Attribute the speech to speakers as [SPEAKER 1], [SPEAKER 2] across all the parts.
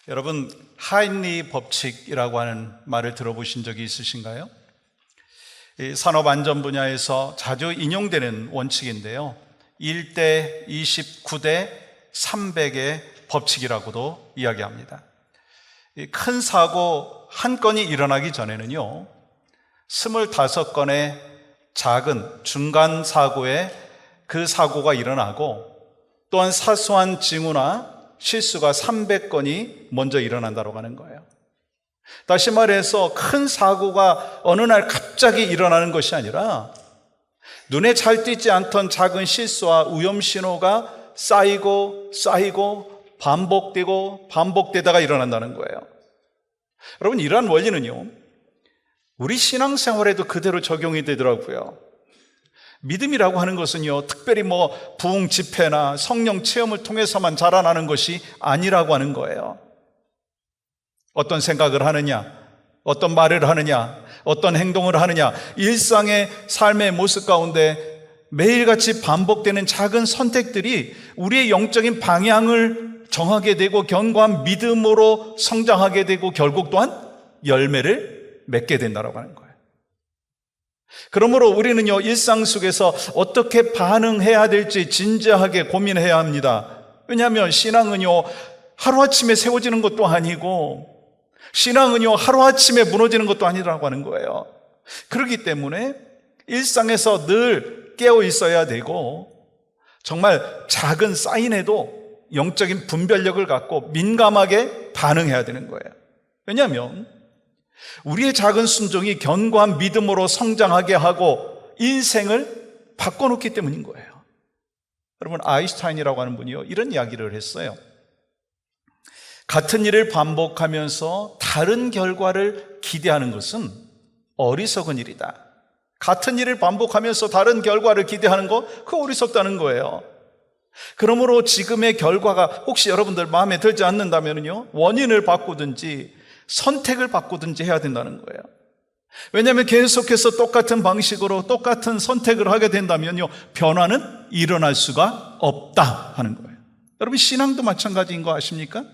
[SPEAKER 1] 여러분, 하인리 법칙이라고 하는 말을 들어보신 적이 있으신가요? 이 산업안전 분야에서 자주 인용되는 원칙인데요, 1대 29대 300의 법칙이라고도 이야기합니다. 큰 사고 한 건이 일어나기 전에는요, 25건의 작은 중간 사고에 그 사고가 일어나고, 또한 사소한 징후나 실수가 300건이 먼저 일어난다고 하는 거예요. 다시 말해서 큰 사고가 어느 날 갑자기 일어나는 것이 아니라 눈에 잘 띄지 않던 작은 실수와 위험 신호가 쌓이고 반복되다가 일어난다는 거예요. 여러분, 이러한 원리는요, 우리 신앙생활에도 그대로 적용이 되더라고요. 믿음이라고 하는 것은요, 특별히 부흥 집회나 성령 체험을 통해서만 자라나는 것이 아니라고 하는 거예요. 어떤 생각을 하느냐, 어떤 말을 하느냐, 어떤 행동을 하느냐, 일상의 삶의 모습 가운데 매일같이 반복되는 작은 선택들이 우리의 영적인 방향을 정하게 되고 견고한 믿음으로 성장하게 되고 결국 또한 열매를 맺게 된다고 하는 거예요. 그러므로 우리는요, 일상 속에서 어떻게 반응해야 될지 진지하게 고민해야 합니다. 왜냐하면 신앙은요, 하루아침에 세워지는 것도 아니고, 신앙은요, 하루아침에 무너지는 것도 아니라고 하는 거예요. 그렇기 때문에 일상에서 늘 깨어 있어야 되고, 정말 작은 사인에도 영적인 분별력을 갖고 민감하게 반응해야 되는 거예요. 왜냐하면 우리의 작은 순종이 견고한 믿음으로 성장하게 하고 인생을 바꿔놓기 때문인 거예요. 여러분, 아인슈타인이라고 하는 분이요, 이런 이야기를 했어요. 같은 일을 반복하면서 다른 결과를 기대하는 것은 어리석은 일이다. 같은 일을 반복하면서 다른 결과를 기대하는 거, 그거 어리석다는 거예요. 그러므로 지금의 결과가 혹시 여러분들 마음에 들지 않는다면요, 원인을 바꾸든지 선택을 바꾸든지 해야 된다는 거예요. 왜냐하면 계속해서 똑같은 방식으로 똑같은 선택을 하게 된다면요, 변화는 일어날 수가 없다 하는 거예요. 여러분, 신앙도 마찬가지인 거 아십니까?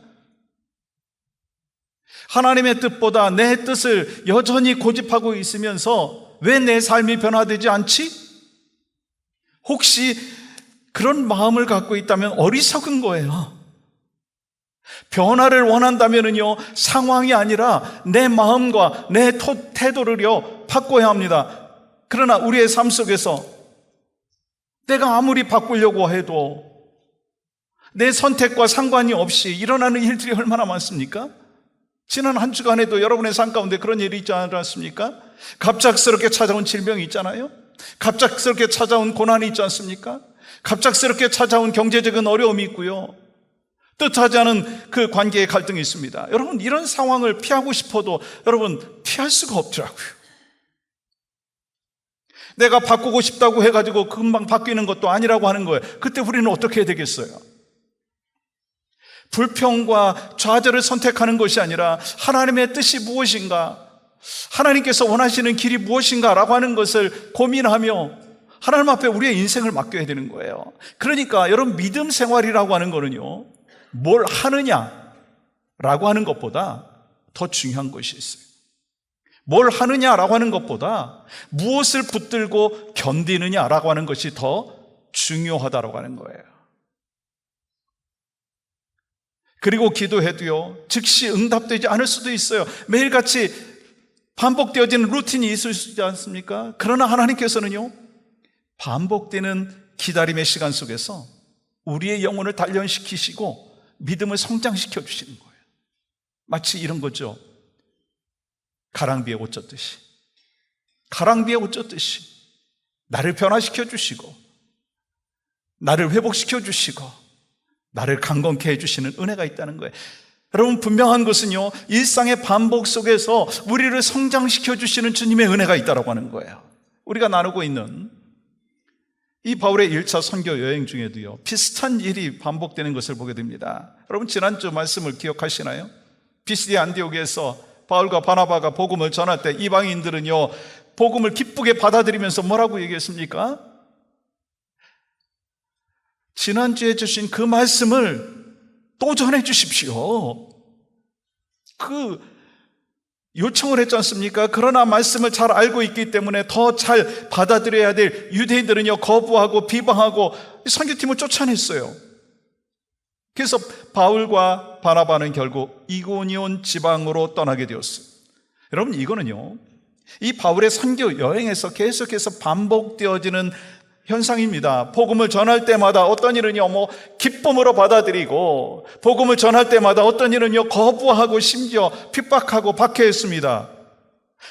[SPEAKER 1] 하나님의 뜻보다 내 뜻을 여전히 고집하고 있으면서 왜 내 삶이 변화되지 않지? 혹시 그런 마음을 갖고 있다면 어리석은 거예요. 변화를 원한다면요, 상황이 아니라 내 마음과 내 태도를요, 바꿔야 합니다. 그러나 우리의 삶 속에서 내가 아무리 바꾸려고 해도 내 선택과 상관이 없이 일어나는 일들이 얼마나 많습니까? 지난 한 주간에도 여러분의 삶 가운데 그런 일이 있지 않았습니까? 갑작스럽게 찾아온 질병이 있잖아요. 갑작스럽게 찾아온 고난이 있지 않습니까? 갑작스럽게 찾아온 경제적인 어려움이 있고요, 뜻하지 않은 그 관계의 갈등이 있습니다. 여러분, 이런 상황을 피하고 싶어도 여러분 피할 수가 없더라고요. 내가 바꾸고 싶다고 해가지고 금방 바뀌는 것도 아니라고 하는 거예요. 그때 우리는 어떻게 해야 되겠어요? 불평과 좌절을 선택하는 것이 아니라 하나님의 뜻이 무엇인가, 하나님께서 원하시는 길이 무엇인가 라고 하는 것을 고민하며 하나님 앞에 우리의 인생을 맡겨야 되는 거예요. 그러니까 여러분, 믿음 생활이라고 하는 거는요, 뭘 하느냐라고 하는 것보다 더 중요한 것이 있어요. 뭘 하느냐라고 하는 것보다 무엇을 붙들고 견디느냐라고 하는 것이 더 중요하다고 하는 거예요. 그리고 기도해도요, 즉시 응답되지 않을 수도 있어요. 매일같이 반복되어지는 루틴이 있을 수 있지 않습니까? 그러나 하나님께서는요, 반복되는 기다림의 시간 속에서 우리의 영혼을 단련시키시고 믿음을 성장시켜 주시는 거예요. 마치 이런 거죠. 가랑비에 옷 젖듯이, 가랑비에 옷 젖듯이 나를 변화시켜 주시고 나를 회복시켜 주시고 나를 강건케 해주시는 은혜가 있다는 거예요. 여러분, 분명한 것은요, 일상의 반복 속에서 우리를 성장시켜 주시는 주님의 은혜가 있다고 하는 거예요. 우리가 나누고 있는 이 바울의 1차 선교 여행 중에도요, 비슷한 일이 반복되는 것을 보게 됩니다. 여러분, 지난주 말씀을 기억하시나요? 비시디 안디옥에서 바울과 바나바가 복음을 전할 때 이방인들은요, 복음을 기쁘게 받아들이면서 뭐라고 얘기했습니까? 지난주에 주신 그 말씀을 또 전해 주십시오. 그 요청을 했지 않습니까? 그러나 말씀을 잘 알고 있기 때문에 더 잘 받아들여야 될 유대인들은요, 거부하고 비방하고 선교팀을 쫓아냈어요. 그래서 바울과 바나바는 결국 이고니온 지방으로 떠나게 되었어요. 여러분, 이거는요, 이 바울의 선교 여행에서 계속해서 반복되어지는 현상입니다. 복음을 전할 때마다 어떤 일은요, 기쁨으로 받아들이고, 복음을 전할 때마다 어떤 일은요, 거부하고 심지어 핍박하고 박해했습니다.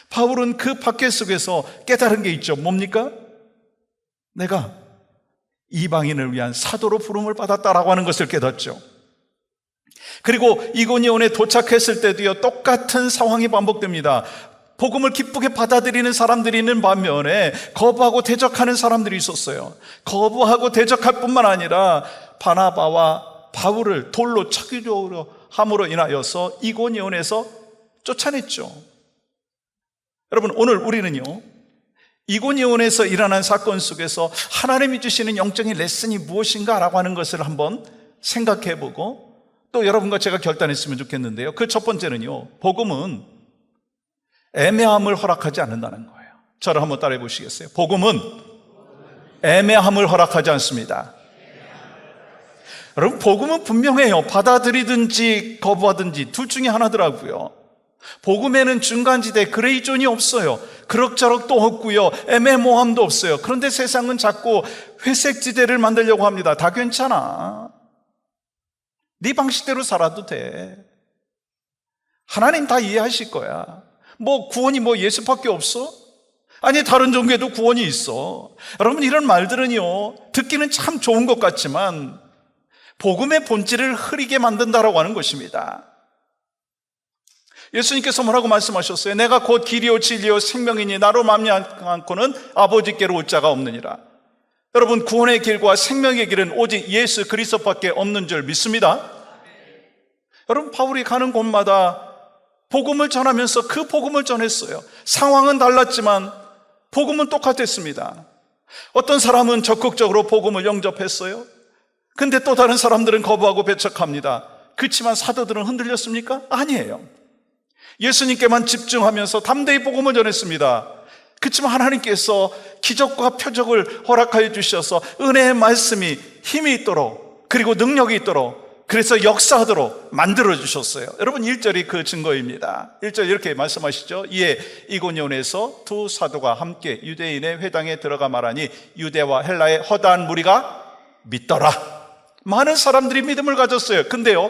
[SPEAKER 1] 바울은 그 박해 속에서 깨달은 게 있죠. 뭡니까? 내가 이방인을 위한 사도로 부름을 받았다라고 하는 것을 깨닫죠. 그리고 이고니온에 도착했을 때도요, 똑같은 상황이 반복됩니다. 복음을 기쁘게 받아들이는 사람들이 있는 반면에 거부하고 대적하는 사람들이 있었어요. 거부하고 대적할 뿐만 아니라 바나바와 바울을 돌로 쳐기로 함으로 인하여서 이고니온에서 쫓아냈죠. 여러분, 오늘 우리는요, 이고니온에서 일어난 사건 속에서 하나님이 주시는 영적인 레슨이 무엇인가라고 하는 것을 한번 생각해보고 또 여러분과 제가 결단했으면 좋겠는데요. 그 첫 번째는요, 복음은 애매함을 허락하지 않는다는 거예요. 저를 한번 따라해 보시겠어요? 복음은 애매함을 허락하지 않습니다. 여러분, 복음은 분명해요. 받아들이든지 거부하든지 둘 중에 하나더라고요. 복음에는 중간지대 그레이존이 없어요. 그럭저럭도 없고요, 애매모함도 없어요. 그런데 세상은 자꾸 회색지대를 만들려고 합니다. 다 괜찮아, 네 방식대로 살아도 돼, 하나님 다 이해하실 거야, 구원이 예수밖에 없어? 아니, 다른 종교에도 구원이 있어. 여러분, 이런 말들은요, 듣기는 참 좋은 것 같지만 복음의 본질을 흐리게 만든다라고 하는 것입니다. 예수님께서 뭐라고 말씀하셨어요? 내가 곧 길이요 진리요 생명이니 나로 말미암지 않고는 아버지께로 올 자가 없느니라. 여러분, 구원의 길과 생명의 길은 오직 예수 그리스도밖에 없는 줄 믿습니다. 여러분, 바울이 가는 곳마다 복음을 전하면서 그 복음을 전했어요. 상황은 달랐지만 복음은 똑같았습니다. 어떤 사람은 적극적으로 복음을 영접했어요. 근데 또 다른 사람들은 거부하고 배척합니다. 그렇지만 사도들은 흔들렸습니까? 아니에요. 예수님께만 집중하면서 담대히 복음을 전했습니다. 그렇지만 하나님께서 기적과 표적을 허락하여 주셔서 은혜의 말씀이 힘이 있도록, 그리고 능력이 있도록, 그래서 역사하도록 만들어주셨어요. 여러분, 1절이 그 증거입니다. 1절 이렇게 말씀하시죠. 이에 이고니온에서 두 사도가 함께 유대인의 회당에 들어가 말하니 유대와 헬라의 허다한 무리가 믿더라. 많은 사람들이 믿음을 가졌어요. 근데요,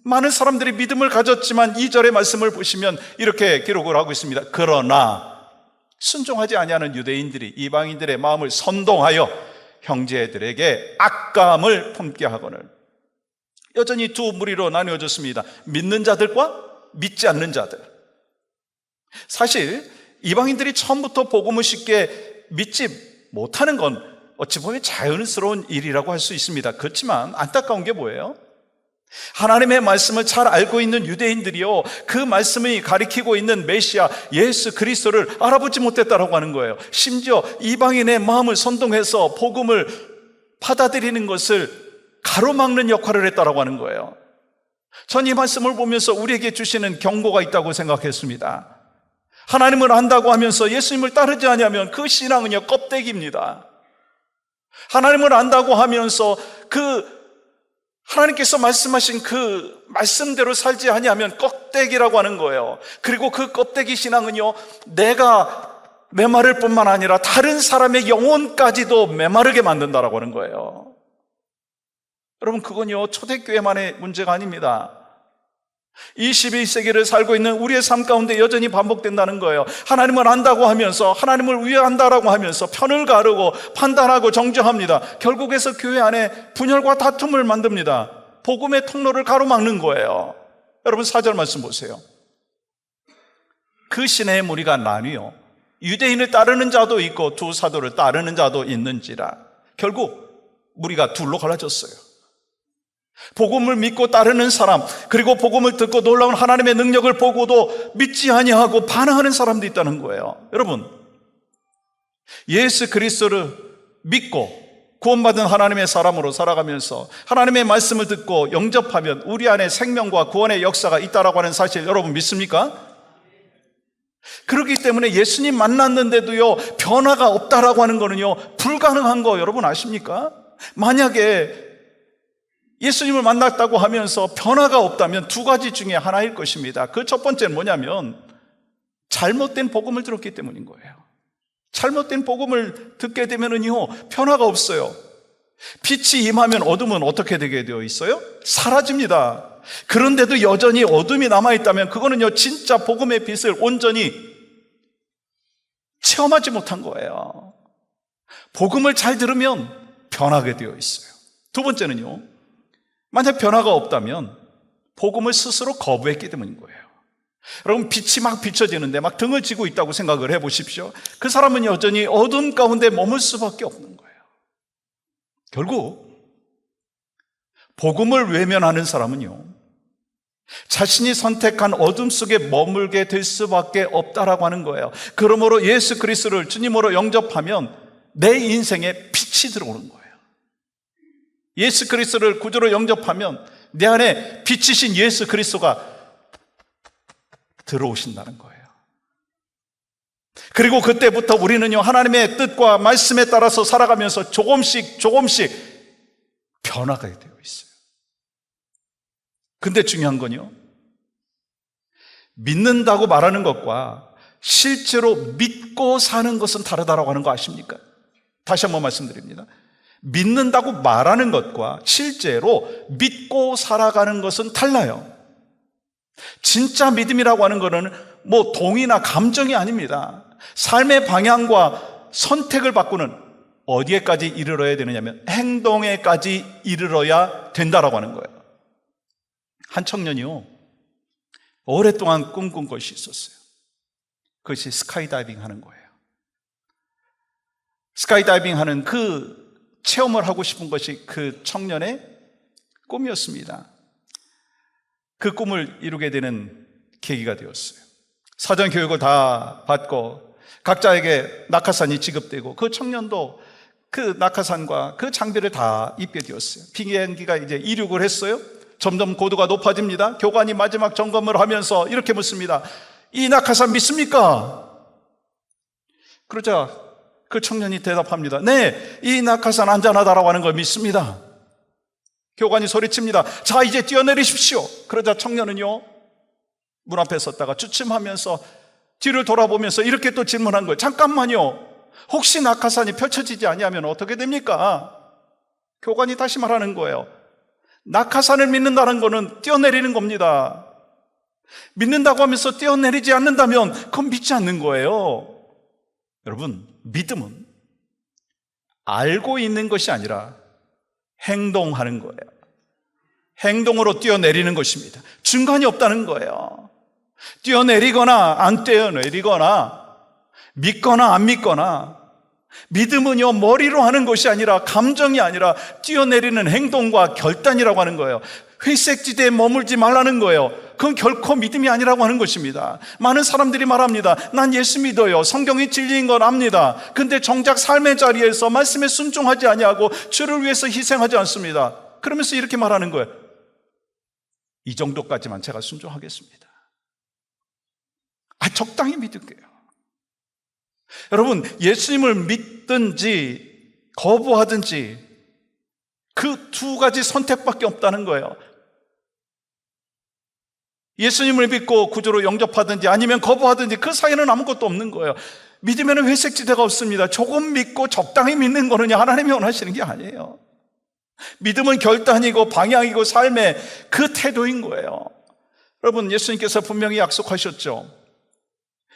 [SPEAKER 1] 많은 사람들이 믿음을 가졌지만 2절의 말씀을 보시면 이렇게 기록을 하고 있습니다. 그러나 순종하지 아니하는 유대인들이 이방인들의 마음을 선동하여 형제들에게 악감을 품게 하거늘. 여전히 두 무리로 나누어졌습니다. 믿는 자들과 믿지 않는 자들. 사실 이방인들이 처음부터 복음을 쉽게 믿지 못하는 건 어찌 보면 자연스러운 일이라고 할 수 있습니다. 그렇지만 안타까운 게 뭐예요? 하나님의 말씀을 잘 알고 있는 유대인들이요, 그 말씀이 가리키고 있는 메시아 예수 그리스도를 알아보지 못했다라고 하는 거예요. 심지어 이방인의 마음을 선동해서 복음을 받아들이는 것을 가로막는 역할을 했다라고 하는 거예요. 전 이 말씀을 보면서 우리에게 주시는 경고가 있다고 생각했습니다. 하나님을 안다고 하면서 예수님을 따르지 않으면 그 신앙은요, 껍데기입니다. 하나님을 안다고 하면서 하나님께서 말씀하신 그 말씀대로 살지 아니하면 껍데기라고 하는 거예요. 그리고 그 껍데기 신앙은요, 내가 메마를 뿐만 아니라 다른 사람의 영혼까지도 메마르게 만든다라고 하는 거예요. 여러분, 그건요, 초대교회만의 문제가 아닙니다. 21세기를 살고 있는 우리의 삶 가운데 여전히 반복된다는 거예요. 하나님을 안다고 하면서, 하나님을 위한다라고 하면서 편을 가르고 판단하고 정죄합니다. 결국에서 교회 안에 분열과 다툼을 만듭니다. 복음의 통로를 가로막는 거예요. 여러분, 4절 말씀 보세요. 그 시내의 무리가 나뉘어 유대인을 따르는 자도 있고 두 사도를 따르는 자도 있는지라. 결국 무리가 둘로 갈라졌어요. 복음을 믿고 따르는 사람, 그리고 복음을 듣고 놀라운 하나님의 능력을 보고도 믿지 아니하고 반항하는 사람도 있다는 거예요. 여러분, 예수 그리스도를 믿고 구원받은 하나님의 사람으로 살아가면서 하나님의 말씀을 듣고 영접하면 우리 안에 생명과 구원의 역사가 있다라고 하는 사실 여러분 믿습니까? 그렇기 때문에 예수님 만났는데도요 변화가 없다라고 하는 거는요 불가능한 거 여러분 아십니까? 만약에 예수님을 만났다고 하면서 변화가 없다면 두 가지 중에 하나일 것입니다. 그 첫 번째는 뭐냐면 잘못된 복음을 들었기 때문인 거예요. 잘못된 복음을 듣게 되면은요 변화가 없어요. 빛이 임하면 어둠은 어떻게 되게 되어 있어요? 사라집니다. 그런데도 여전히 어둠이 남아있다면 그거는요 진짜 복음의 빛을 온전히 체험하지 못한 거예요. 복음을 잘 들으면 변하게 되어 있어요. 두 번째는요, 만약 변화가 없다면 복음을 스스로 거부했기 때문인 거예요. 여러분, 빛이 막 비춰지는데 막 등을 지고 있다고 생각을 해보십시오. 그 사람은 여전히 어둠 가운데 머물 수밖에 없는 거예요. 결국 복음을 외면하는 사람은요 자신이 선택한 어둠 속에 머물게 될 수밖에 없다라고 하는 거예요. 그러므로 예수 그리스도를 주님으로 영접하면 내 인생에 빛이 들어오는 거예요. 예수 그리스도를 구주로 영접하면 내 안에 빛이신 예수 그리스도가 들어오신다는 거예요. 그리고 그때부터 우리는요 하나님의 뜻과 말씀에 따라서 살아가면서 조금씩 변화가 되어 있어요. 근데 중요한 건요, 믿는다고 말하는 것과 실제로 믿고 사는 것은 다르다라고 하는 거 아십니까? 다시 한번 말씀드립니다. 믿는다고 말하는 것과 실제로 믿고 살아가는 것은 달라요. 진짜 믿음이라고 하는 것은 뭐 동의나 감정이 아닙니다. 삶의 방향과 선택을 바꾸는, 어디에까지 이르러야 되느냐면 행동에까지 이르러야 된다라고 하는 거예요. 한 청년이요 오랫동안 꿈꾼 것이 있었어요. 그것이 스카이다이빙 하는 거예요. 스카이다이빙 하는 그 체험을 하고 싶은 것이 그 청년의 꿈이었습니다. 그 꿈을 이루게 되는 계기가 되었어요. 사전 교육을 다 받고 각자에게 낙하산이 지급되고 그 청년도 그 낙하산과 그 장비를 다 입게 되었어요. 비행기가 이제 이륙을 했어요. 점점 고도가 높아집니다. 교관이 마지막 점검을 하면서 이렇게 묻습니다. 이 낙하산 믿습니까? 그러자 그 청년이 대답합니다. 네, 이 낙하산 안전하다라고 하는 걸 믿습니다. 교관이 소리칩니다. 자, 이제 뛰어내리십시오. 그러자 청년은요 문 앞에 섰다가 주춤하면서 뒤를 돌아보면서 이렇게 또 질문한 거예요. 잠깐만요, 혹시 낙하산이 펼쳐지지 아니하면 어떻게 됩니까? 교관이 다시 말하는 거예요. 낙하산을 믿는다는 거는 뛰어내리는 겁니다. 믿는다고 하면서 뛰어내리지 않는다면 그건 믿지 않는 거예요. 여러분, 믿음은 알고 있는 것이 아니라 행동하는 거예요. 행동으로 뛰어내리는 것입니다. 중간이 없다는 거예요. 뛰어내리거나 안 뛰어내리거나 믿거나 안 믿거나, 믿음은요 머리로 하는 것이 아니라 감정이 아니라 뛰어내리는 행동과 결단이라고 하는 거예요. 회색지대에 머물지 말라는 거예요. 그건 결코 믿음이 아니라고 하는 것입니다. 많은 사람들이 말합니다. 난 예수 믿어요. 성경이 진리인 건 압니다. 근데 정작 삶의 자리에서 말씀에 순종하지 아니하고 주를 위해서 희생하지 않습니다. 그러면서 이렇게 말하는 거예요. 이 정도까지만 제가 순종하겠습니다. 적당히 믿을게요. 여러분, 예수님을 믿든지 거부하든지 그 두 가지 선택밖에 없다는 거예요. 예수님을 믿고 구주로 영접하든지 아니면 거부하든지 그 사이에는 아무것도 없는 거예요. 믿으면 회색지대가 없습니다. 조금 믿고 적당히 믿는 거는 하나님이 원하시는 게 아니에요. 믿음은 결단이고 방향이고 삶의 그 태도인 거예요. 여러분, 예수님께서 분명히 약속하셨죠.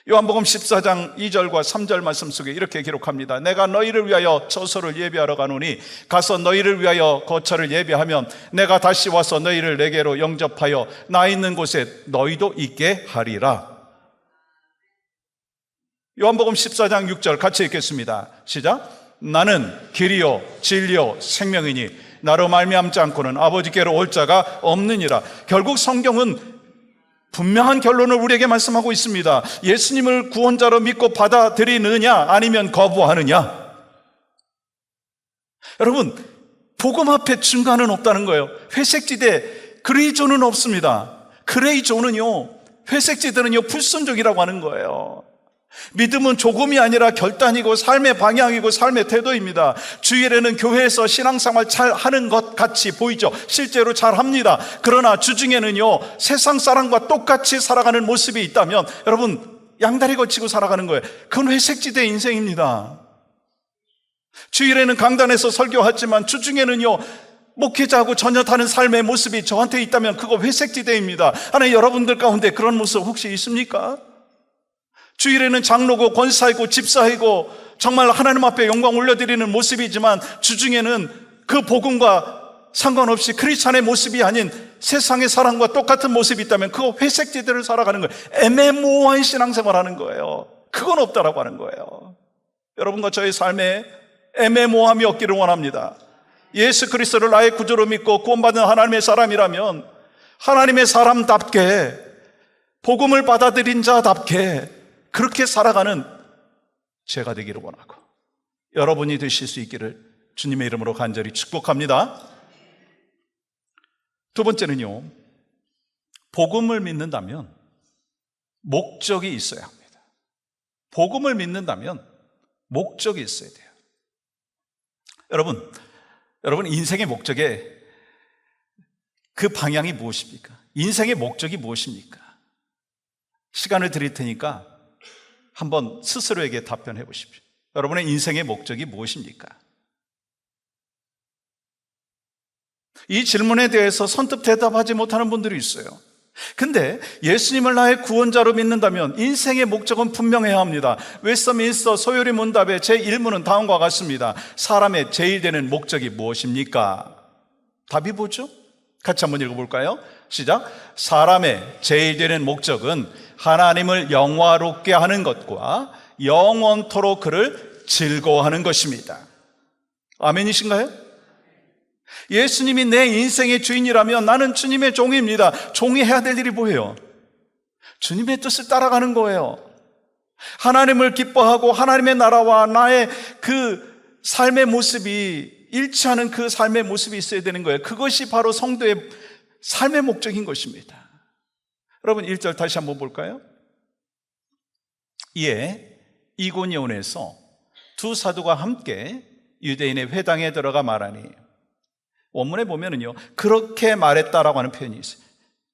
[SPEAKER 1] 요한복음 14장 2절과 3절 말씀 속에 이렇게 기록합니다. 내가 너희를 위하여 처소를 예비하러 가노니 가서 너희를 위하여 거처를 예비하면 내가 다시 와서 너희를 내게로 영접하여 나 있는 곳에 너희도 있게 하리라. 요한복음 14장 6절 같이 읽겠습니다. 시작. 나는 길이요 진리요 생명이니 나로 말미암지 않고는 아버지께로 올 자가 없느니라. 결국 성경은 분명한 결론을 우리에게 말씀하고 있습니다. 예수님을 구원자로 믿고 받아들이느냐 아니면 거부하느냐. 여러분, 복음 앞에 중간은 없다는 거예요. 회색지대, 그레이존은 없습니다. 그레이존은요, 회색지대는요, 불순종이라고 하는 거예요. 믿음은 조금이 아니라 결단이고 삶의 방향이고 삶의 태도입니다. 주일에는 교회에서 신앙생활 잘 하는 것 같이 보이죠. 실제로 잘 합니다. 그러나 주중에는요, 세상 사람과 똑같이 살아가는 모습이 있다면 여러분, 양다리 걸치고 살아가는 거예요. 그건 회색지대 인생입니다. 주일에는 강단에서 설교하지만 주중에는요, 목회자하고 전혀 다른 삶의 모습이 저한테 있다면 그거 회색지대입니다. 하나님, 여러분들 가운데 그런 모습 혹시 있습니까? 주일에는 장로고 권사이고 집사이고 정말 하나님 앞에 영광 올려드리는 모습이지만 주중에는 그 복음과 상관없이 크리스찬의 모습이 아닌 세상의 사람과 똑같은 모습이 있다면 그거 회색지대를 살아가는 거예요. 애매모호한 신앙생활하는 거예요. 그건 없다라고 하는 거예요. 여러분과 저의 삶에 애매모호함이 없기를 원합니다. 예수 그리스도를 나의 구주로 믿고 구원받은 하나님의 사람이라면 하나님의 사람답게 복음을 받아들인 자답게 그렇게 살아가는 제가 되기를 원하고 여러분이 되실 수 있기를 주님의 이름으로 간절히 축복합니다. 두 번째는요, 복음을 믿는다면 목적이 있어야 합니다. 복음을 믿는다면 목적이 있어야 돼요. 여러분 인생의 목적의 그 방향이 무엇입니까? 인생의 목적이 무엇입니까? 시간을 드릴 테니까 한번 스스로에게 답변해 보십시오. 여러분의 인생의 목적이 무엇입니까? 이 질문에 대해서 선뜻 대답하지 못하는 분들이 있어요. 근데 예수님을 나의 구원자로 믿는다면 인생의 목적은 분명해야 합니다. 웨스트민스터 소요리 문답의 제1문은 다음과 같습니다. 사람의 제일 되는 목적이 무엇입니까? 답이 뭐죠? 같이 한번 읽어볼까요? 시작. 사람의 제일 되는 목적은 하나님을 영화롭게 하는 것과 영원토록 그를 즐거워하는 것입니다. 아멘이신가요? 예수님이 내 인생의 주인이라면 나는 주님의 종입니다. 종이 해야 될 일이 뭐예요? 주님의 뜻을 따라가는 거예요. 하나님을 기뻐하고 하나님의 나라와 나의 그 삶의 모습이 일치하는 그 삶의 모습이 있어야 되는 거예요. 그것이 바로 성도의 삶의 목적인 것입니다. 여러분 1절 다시 한번 볼까요? 이에 이고니온에서 두 사도가 함께 유대인의 회당에 들어가 말하니, 원문에 보면은요, 그렇게 말했다라고 하는 표현이 있어요.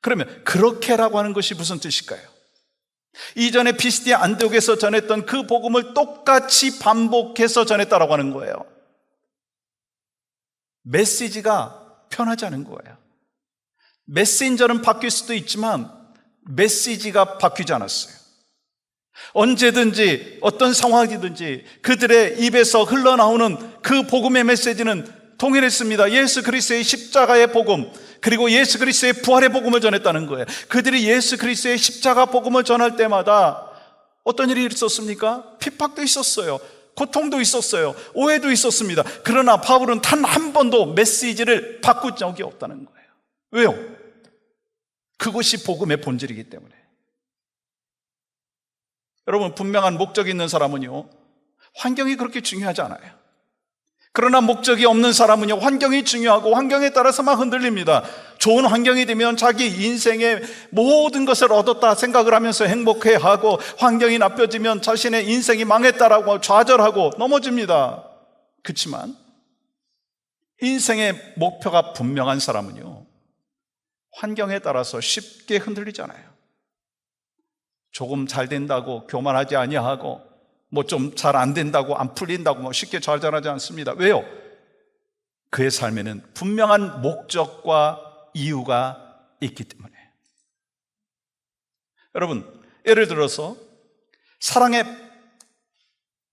[SPEAKER 1] 그러면 그렇게라고 하는 것이 무슨 뜻일까요? 이전에 피시디아 안디옥에서 전했던 그 복음을 똑같이 반복해서 전했다라고 하는 거예요. 메시지가 변하지 않은 거예요. 메신저는 바뀔 수도 있지만 메시지가 바뀌지 않았어요. 언제든지 어떤 상황이든지 그들의 입에서 흘러나오는 그 복음의 메시지는 동일했습니다. 예수 그리스도의 십자가의 복음, 그리고 예수 그리스도의 부활의 복음을 전했다는 거예요. 그들이 예수 그리스도의 십자가 복음을 전할 때마다 어떤 일이 있었습니까? 핍박도 있었어요. 고통도 있었어요. 오해도 있었습니다. 그러나 바울은 단 한 번도 메시지를 바꾼 적이 없다는 거예요. 왜요? 그것이 복음의 본질이기 때문에. 여러분, 분명한 목적이 있는 사람은요, 환경이 그렇게 중요하지 않아요. 그러나 목적이 없는 사람은요, 환경이 중요하고 환경에 따라서 막 흔들립니다. 좋은 환경이 되면 자기 인생의 모든 것을 얻었다 생각을 하면서 행복해하고, 환경이 나빠지면 자신의 인생이 망했다라고 좌절하고 넘어집니다. 그렇지만 인생의 목표가 분명한 사람은요, 환경에 따라서 쉽게 흔들리지 않아요. 조금 잘 된다고 교만하지 아니하고, 뭐 좀 잘 안 된다고 안 풀린다고 뭐 쉽게 좌절하지 않습니다. 왜요? 그의 삶에는 분명한 목적과 이유가 있기 때문에. 여러분, 예를 들어서 사랑에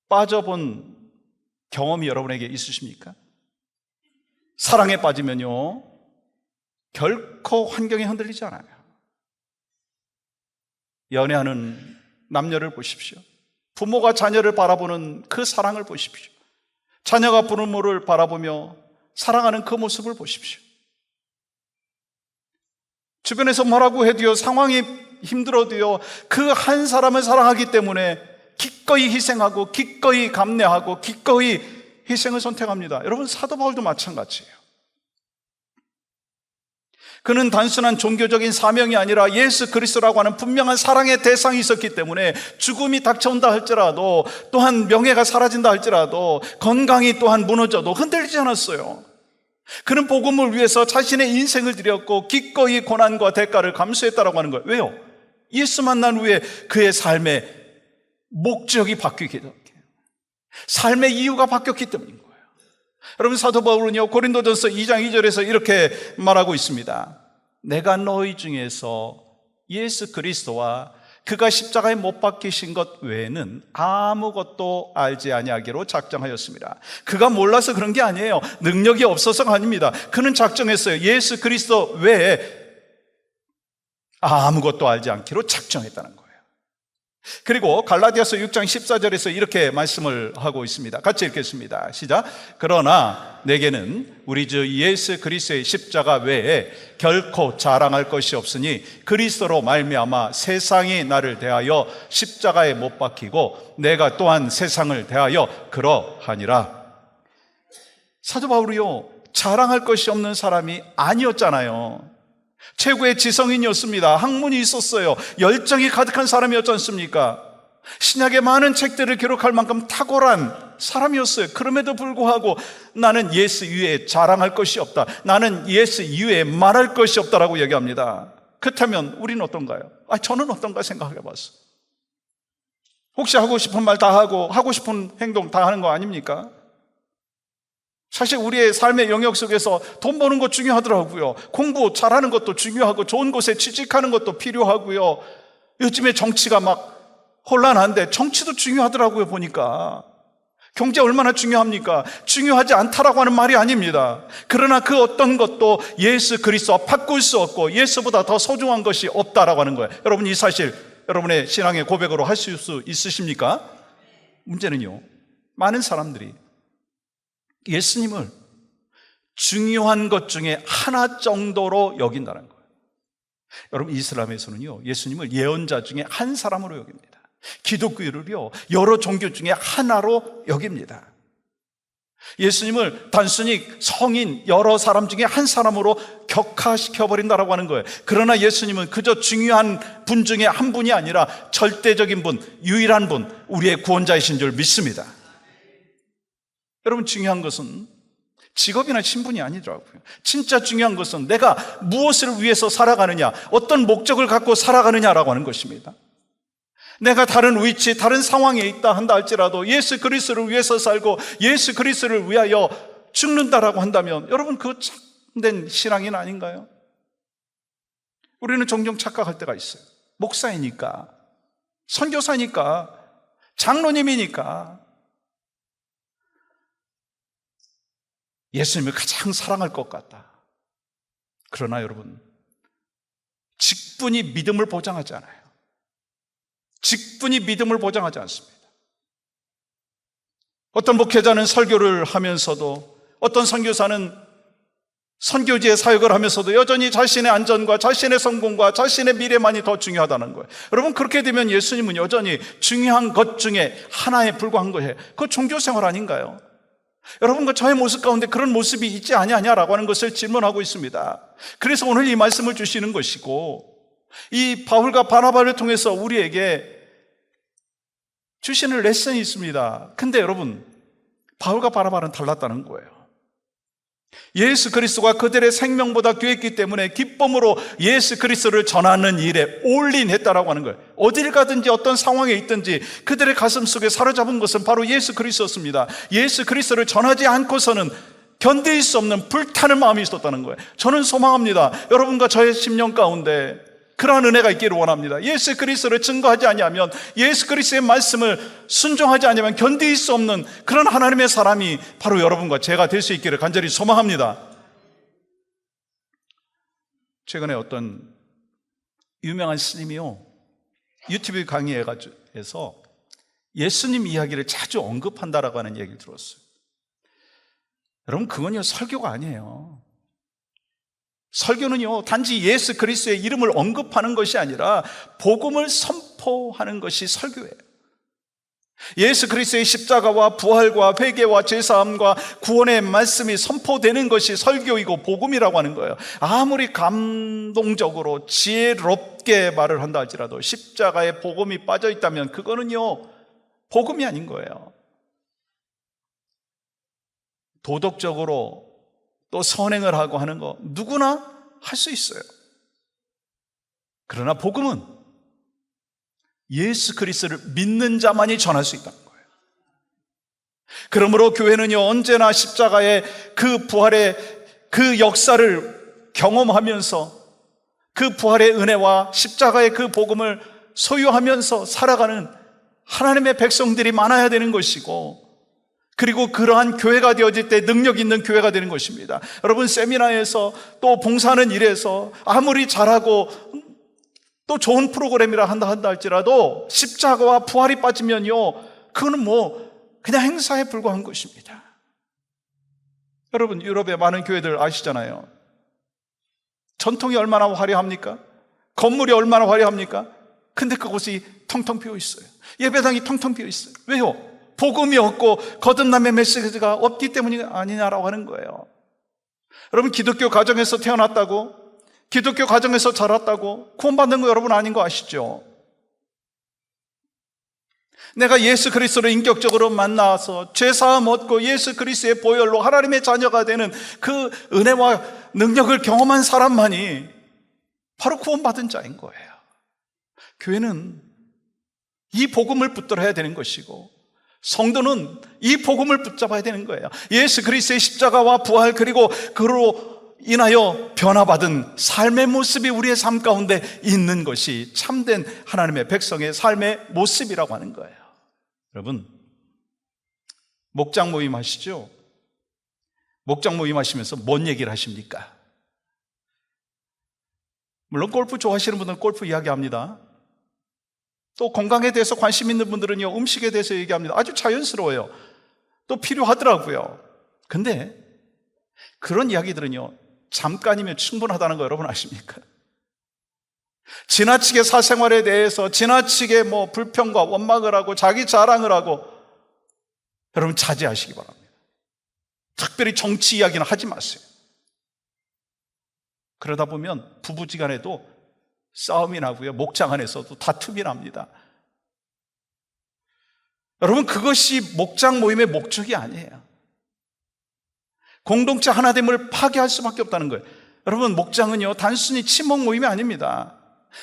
[SPEAKER 1] 빠져본 경험이 여러분에게 있으십니까? 사랑에 빠지면요, 결코 환경이 흔들리지 않아요. 연애하는 남녀를 보십시오. 부모가 자녀를 바라보는 그 사랑을 보십시오. 자녀가 부모를 바라보며 사랑하는 그 모습을 보십시오. 주변에서 뭐라고 해도요, 상황이 힘들어도요, 그 한 사람을 사랑하기 때문에 기꺼이 희생하고 기꺼이 감내하고 기꺼이 희생을 선택합니다. 여러분, 사도 바울도 마찬가지예요. 그는 단순한 종교적인 사명이 아니라 예수 그리스도라고 하는 분명한 사랑의 대상이 있었기 때문에 죽음이 닥쳐온다 할지라도, 또한 명예가 사라진다 할지라도, 건강이 또한 무너져도 흔들리지 않았어요. 그는 복음을 위해서 자신의 인생을 드렸고 기꺼이 고난과 대가를 감수했다라고 하는 거예요. 왜요? 예수 만난 후에 그의 삶의 목적이 바뀌게 됐어요. 삶의 이유가 바뀌었기 때문인 거예요. 여러분, 사도 바울은요, 고린도전서 2장 2절에서 이렇게 말하고 있습니다. 내가 너희 중에서 예수 그리스도와 그가 십자가에 못 박히신 것 외에는 아무것도 알지 아니하기로 작정하였습니다. 그가 몰라서 그런 게 아니에요. 능력이 없어서가 아닙니다. 그는 작정했어요. 예수 그리스도 외에 아무것도 알지 않기로 작정했다는 거예요. 그리고 갈라디아서 6장 14절에서 이렇게 말씀을 하고 있습니다. 같이 읽겠습니다. 시작. 그러나 내게는 우리 주 예수 그리스도의 십자가 외에 결코 자랑할 것이 없으니 그리스도로 말미암아 세상이 나를 대하여 십자가에 못 박히고 내가 또한 세상을 대하여 그러하니라. 사도 바울이요, 자랑할 것이 없는 사람이 아니었잖아요. 최고의 지성인이었습니다. 학문이 있었어요. 열정이 가득한 사람이었지 않습니까? 신약의 많은 책들을 기록할 만큼 탁월한 사람이었어요. 그럼에도 불구하고 나는 예수 이외에 자랑할 것이 없다, 나는 예수 이외에 말할 것이 없다라고 얘기합니다. 그렇다면 우리는 어떤가요? 저는 어떤가 생각해 봤어요. 혹시 하고 싶은 말 다 하고 하고 싶은 행동 다 하는 거 아닙니까? 사실 우리의 삶의 영역 속에서 돈 버는 것 중요하더라고요. 공부 잘하는 것도 중요하고 좋은 곳에 취직하는 것도 필요하고요. 요즘에 정치가 막 혼란한데 정치도 중요하더라고요. 보니까 경제 얼마나 중요합니까? 중요하지 않다라고 하는 말이 아닙니다. 그러나 그 어떤 것도 예수 그리스도와 바꿀 수 없고 예수보다 더 소중한 것이 없다라고 하는 거예요. 여러분, 이 사실 여러분의 신앙의 고백으로 하실 수 있으십니까? 문제는요, 많은 사람들이 예수님을 중요한 것 중에 하나 정도로 여긴다는 거예요. 여러분, 이슬람에서는요, 예수님을 예언자 중에 한 사람으로 여깁니다. 기독교를요, 여러 종교 중에 하나로 여깁니다. 예수님을 단순히 성인 여러 사람 중에 한 사람으로 격화시켜버린다라고 하는 거예요. 그러나 예수님은 그저 중요한 분 중에 한 분이 아니라 절대적인 분, 유일한 분, 우리의 구원자이신 줄 믿습니다. 여러분, 중요한 것은 직업이나 신분이 아니더라고요. 진짜 중요한 것은 내가 무엇을 위해서 살아가느냐, 어떤 목적을 갖고 살아가느냐라고 하는 것입니다. 내가 다른 위치, 다른 상황에 있다 한다 할지라도 예수 그리스도를 위해서 살고 예수 그리스도를 위하여 죽는다라고 한다면 여러분, 그거 참된 신앙인 아닌가요? 우리는 종종 착각할 때가 있어요. 목사이니까, 선교사니까, 장로님이니까 예수님을 가장 사랑할 것 같다. 그러나 여러분, 직분이 믿음을 보장하지 않아요. 직분이 믿음을 보장하지 않습니다. 어떤 목회자는 설교를 하면서도, 어떤 선교사는 선교지의 사역을 하면서도 여전히 자신의 안전과 자신의 성공과 자신의 미래만이 더 중요하다는 거예요. 여러분, 그렇게 되면 예수님은 여전히 중요한 것 중에 하나에 불과한 거예요. 그거 종교생활 아닌가요? 여러분과 저의 모습 가운데 그런 모습이 있지 아니하냐라고 하는 것을 질문하고 있습니다. 그래서 오늘 이 말씀을 주시는 것이고, 이 바울과 바나바를 통해서 우리에게 주시는 레슨이 있습니다. 근데 여러분, 바울과 바나바는 달랐다는 거예요. 예수 그리스도가 그들의 생명보다 귀했기 때문에 기쁨으로 예수 그리스도를 전하는 일에 올인했다라고 하는 거예요. 어딜 가든지 어떤 상황에 있든지 그들의 가슴 속에 사로잡은 것은 바로 예수 그리스도였습니다. 예수 그리스도를 전하지 않고서는 견딜 수 없는 불타는 마음이 있었다는 거예요. 저는 소망합니다. 여러분과 저의 심령 가운데 그러한 은혜가 있기를 원합니다. 예수 그리스도를 증거하지 아니하면, 예수 그리스도의 말씀을 순종하지 아니하면 견딜 수 없는 그런 하나님의 사람이 바로 여러분과 제가 될 수 있기를 간절히 소망합니다. 최근에 어떤 유명한 스님이요, 유튜브 강의에서 예수님 이야기를 자주 언급한다라고 하는 얘기를 들었어요. 여러분, 그건요, 설교가 아니에요. 설교는요, 단지 예수 그리스도의 이름을 언급하는 것이 아니라 복음을 선포하는 것이 설교예요. 예수 그리스도의 십자가와 부활과 회개와 죄사함과 구원의 말씀이 선포되는 것이 설교이고 복음이라고 하는 거예요. 아무리 감동적으로 지혜롭게 말을 한다 할지라도 십자가에 복음이 빠져 있다면 그거는요, 복음이 아닌 거예요. 도덕적으로 또 선행을 하고 하는 거 누구나 할 수 있어요. 그러나 복음은 예수 그리스도를 믿는 자만이 전할 수 있다는 거예요. 그러므로 교회는요, 언제나 십자가의 그 부활의 그 역사를 경험하면서 그 부활의 은혜와 십자가의 그 복음을 소유하면서 살아가는 하나님의 백성들이 많아야 되는 것이고, 그리고 그러한 교회가 되어질 때 능력 있는 교회가 되는 것입니다. 여러분, 세미나에서 또 봉사하는 일에서 아무리 잘하고 또 좋은 프로그램이라 한다 할지라도 십자가와 부활이 빠지면요, 그거는 그냥 행사에 불과한 것입니다. 여러분, 유럽의 많은 교회들 아시잖아요. 전통이 얼마나 화려합니까? 건물이 얼마나 화려합니까? 근데 그곳이 텅텅 비어 있어요. 예배당이 텅텅 비어 있어요. 왜요? 복음이 없고 거듭남의 메시지가 없기 때문이 아니냐라고 하는 거예요. 여러분, 기독교 가정에서 태어났다고, 기독교 가정에서 자랐다고 구원받는 거 여러분 아닌 거 아시죠? 내가 예수 그리스도를 인격적으로 만나서 죄사함 얻고 예수 그리스도의 보혈로 하나님의 자녀가 되는 그 은혜와 능력을 경험한 사람만이 바로 구원받은 자인 거예요. 교회는 이 복음을 붙들어야 되는 것이고, 성도는 이 복음을 붙잡아야 되는 거예요. 예수 그리스도의 십자가와 부활, 그리고 그로 인하여 변화받은 삶의 모습이 우리의 삶 가운데 있는 것이 참된 하나님의 백성의 삶의 모습이라고 하는 거예요. 여러분, 목장 모임 하시죠? 목장 모임 하시면서 뭔 얘기를 하십니까? 물론 골프 좋아하시는 분들은 골프 이야기합니다. 또 건강에 대해서 관심 있는 분들은요, 음식에 대해서 얘기합니다. 아주 자연스러워요. 또 필요하더라고요. 근데 그런 이야기들은요, 잠깐이면 충분하다는 거 여러분 아십니까? 지나치게 사생활에 대해서 지나치게 불평과 원망을 하고 자기 자랑을 하고, 여러분 자제하시기 바랍니다. 특별히 정치 이야기는 하지 마세요. 그러다 보면 부부지간에도 싸움이 나고요, 목장 안에서도 다툼이 납니다. 여러분, 그것이 목장 모임의 목적이 아니에요. 공동체 하나됨을 파괴할 수밖에 없다는 거예요. 여러분, 목장은요, 단순히 친목 모임이 아닙니다.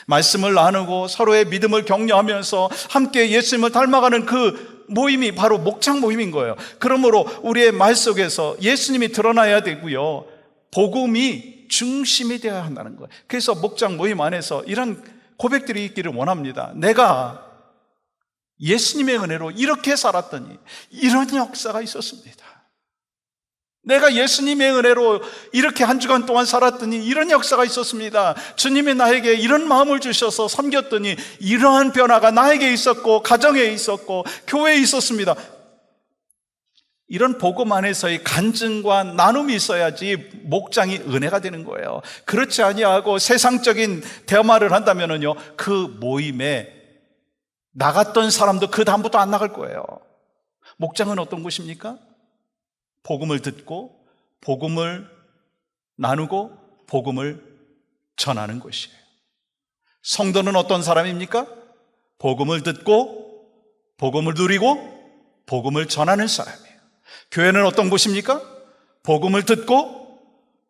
[SPEAKER 1] 말씀을 나누고 서로의 믿음을 격려하면서 함께 예수님을 닮아가는 그 모임이 바로 목장 모임인 거예요. 그러므로 우리의 말 속에서 예수님이 드러나야 되고요, 복음이 중심이 되어야 한다는 거예요. 그래서 목장 모임 안에서 이런 고백들이 있기를 원합니다. 내가 예수님의 은혜로 이렇게 살았더니 이런 역사가 있었습니다. 내가 예수님의 은혜로 이렇게 한 주간 동안 살았더니 이런 역사가 있었습니다. 주님이 나에게 이런 마음을 주셔서 섬겼더니 이러한 변화가 나에게 있었고, 가정에 있었고, 교회에 있었습니다. 이런 복음 안에서의 간증과 나눔이 있어야지 목장이 은혜가 되는 거예요. 그렇지 아니하고 세상적인 대화를 한다면요, 그 모임에 나갔던 사람도 그 다음부터 안 나갈 거예요. 목장은 어떤 곳입니까? 복음을 듣고 복음을 나누고 복음을 전하는 곳이에요. 성도는 어떤 사람입니까? 복음을 듣고 복음을 누리고 복음을 전하는 사람이에요. 교회는 어떤 곳입니까? 복음을 듣고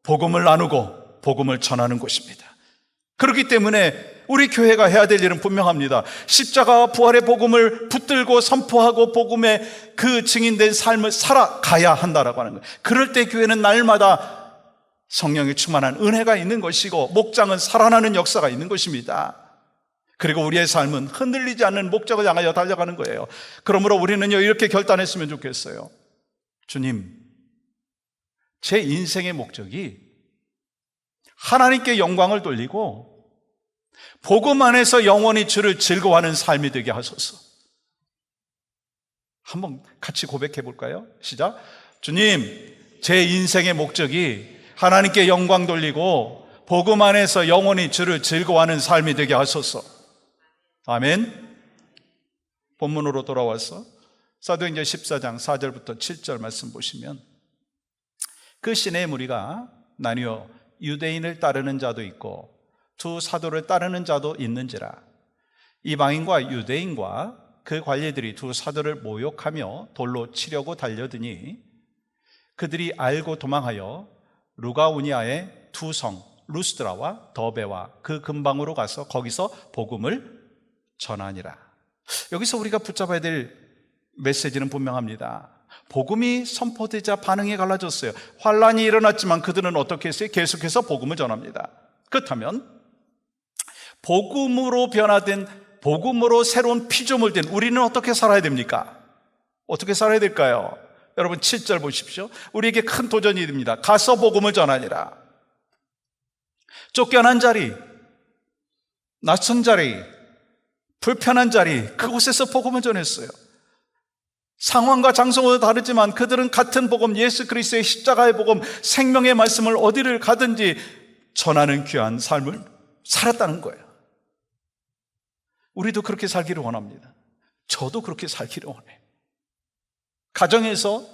[SPEAKER 1] 복음을 나누고 복음을 전하는 곳입니다. 그렇기 때문에 우리 교회가 해야 될 일은 분명합니다. 십자가와 부활의 복음을 붙들고 선포하고 복음의 그 증인된 삶을 살아가야 한다라고 하는 거예요. 그럴 때 교회는 날마다 성령이 충만한 은혜가 있는 것이고, 목장은 살아나는 역사가 있는 것입니다. 그리고 우리의 삶은 흔들리지 않는 목적을 향하여 달려가는 거예요. 그러므로 우리는요, 이렇게 결단했으면 좋겠어요. 주님, 제 인생의 목적이 하나님께 영광을 돌리고 복음 안에서 영원히 주를 즐거워하는 삶이 되게 하소서. 한번 같이 고백해 볼까요? 시작. 주님, 제 인생의 목적이 하나님께 영광 돌리고 복음 안에서 영원히 주를 즐거워하는 삶이 되게 하소서. 아멘. 본문으로 돌아와서 사도행전 14장 4절부터 7절 말씀 보시면 그 시내의 무리가 나뉘어 유대인을 따르는 자도 있고 두 사도를 따르는 자도 있는지라. 이방인과 유대인과 그 관리들이 두 사도를 모욕하며 돌로 치려고 달려드니 그들이 알고 도망하여 루가우니아의 두 성 루스드라와 더베와 그 근방으로 가서 거기서 복음을 전하니라. 여기서 우리가 붙잡아야 될 메시지는 분명합니다. 복음이 선포되자 반응이 갈라졌어요. 환란이 일어났지만 그들은 어떻게 했어요? 계속해서 복음을 전합니다. 그렇다면 복음으로 변화된, 복음으로 새로운 피조물 된 우리는 어떻게 살아야 됩니까? 어떻게 살아야 될까요? 여러분 7절 보십시오. 우리에게 큰 도전이 됩니다. 가서 복음을 전하니라. 쫓겨난 자리, 낯선 자리, 불편한 자리, 그곳에서 복음을 전했어요. 상황과 장소가 다르지만 그들은 같은 복음, 예수 그리스도의 십자가의 복음, 생명의 말씀을 어디를 가든지 전하는 귀한 삶을 살았다는 거예요. 우리도 그렇게 살기를 원합니다. 저도 그렇게 살기를 원해요. 가정에서,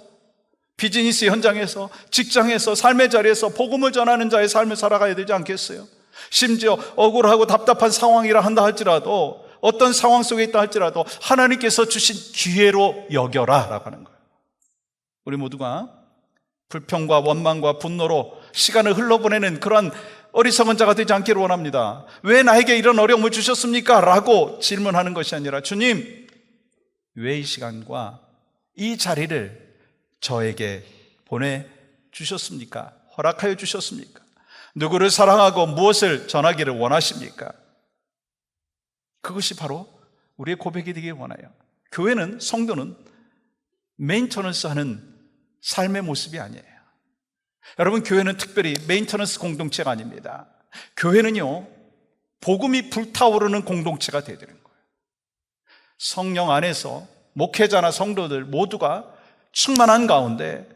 [SPEAKER 1] 비즈니스 현장에서, 직장에서, 삶의 자리에서 복음을 전하는 자의 삶을 살아가야 되지 않겠어요? 심지어 억울하고 답답한 상황이라 한다 할지라도, 어떤 상황 속에 있다 할지라도 하나님께서 주신 기회로 여겨라 라고 하는 거예요. 우리 모두가 불평과 원망과 분노로 시간을 흘러보내는 그런 어리석은 자가 되지 않기를 원합니다. 왜 나에게 이런 어려움을 주셨습니까? 라고 질문하는 것이 아니라, 주님, 왜 이 시간과 이 자리를 저에게 보내주셨습니까? 허락하여 주셨습니까? 누구를 사랑하고 무엇을 전하기를 원하십니까? 그것이 바로 우리의 고백이 되길 원해요. 교회는, 성도는 메인터넌스 하는 삶의 모습이 아니에요. 여러분, 교회는 특별히 메인터넌스 공동체가 아닙니다. 교회는요, 복음이 불타오르는 공동체가 되야 되는 거예요. 성령 안에서 목회자나 성도들 모두가 충만한 가운데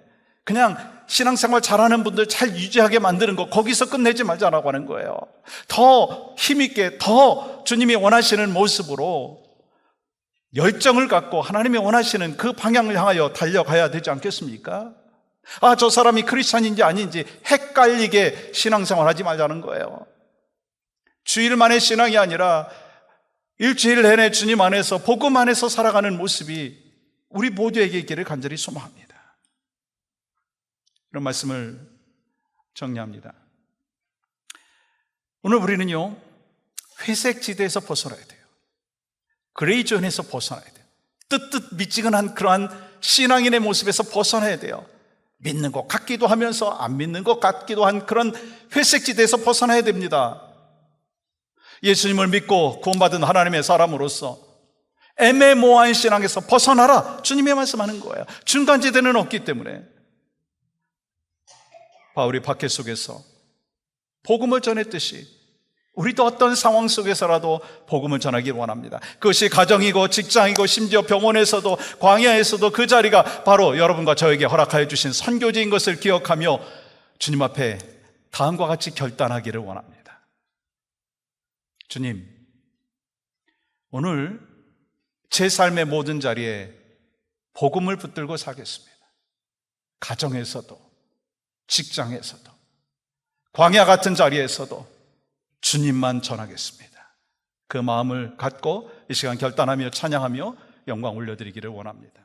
[SPEAKER 1] 그냥 신앙생활 잘하는 분들 잘 유지하게 만드는 거, 거기서 끝내지 말자라고 하는 거예요. 더 힘있게, 더 주님이 원하시는 모습으로 열정을 갖고 하나님이 원하시는 그 방향을 향하여 달려가야 되지 않겠습니까? 아, 저 사람이 크리스찬인지 아닌지 헷갈리게 신앙생활 하지 말자는 거예요. 주일만의 신앙이 아니라 일주일 내내 주님 안에서, 복음 안에서 살아가는 모습이 우리 모두에게 있기를 간절히 소망합니다. 이런 말씀을 정리합니다. 오늘 우리는요, 회색 지대에서 벗어나야 돼요. 그레이존에서 벗어나야 돼요. 뜨뜻미지근한 그러한 신앙인의 모습에서 벗어나야 돼요. 믿는 것 같기도 하면서 안 믿는 것 같기도 한 그런 회색 지대에서 벗어나야 됩니다. 예수님을 믿고 구원받은 하나님의 사람으로서 애매모호한 신앙에서 벗어나라, 주님이 말씀하는 거예요. 중간지대는 없기 때문에. 바울이 박해 속에서 복음을 전했듯이 우리도 어떤 상황 속에서라도 복음을 전하기를 원합니다. 그것이 가정이고 직장이고 심지어 병원에서도, 광야에서도 그 자리가 바로 여러분과 저에게 허락하여 주신 선교지인 것을 기억하며 주님 앞에 다음과 같이 결단하기를 원합니다. 주님, 오늘 제 삶의 모든 자리에 복음을 붙들고 살겠습니다. 가정에서도, 직장에서도, 광야 같은 자리에서도 주님만 전하겠습니다. 그 마음을 갖고 이 시간 결단하며 찬양하며 영광 올려드리기를 원합니다.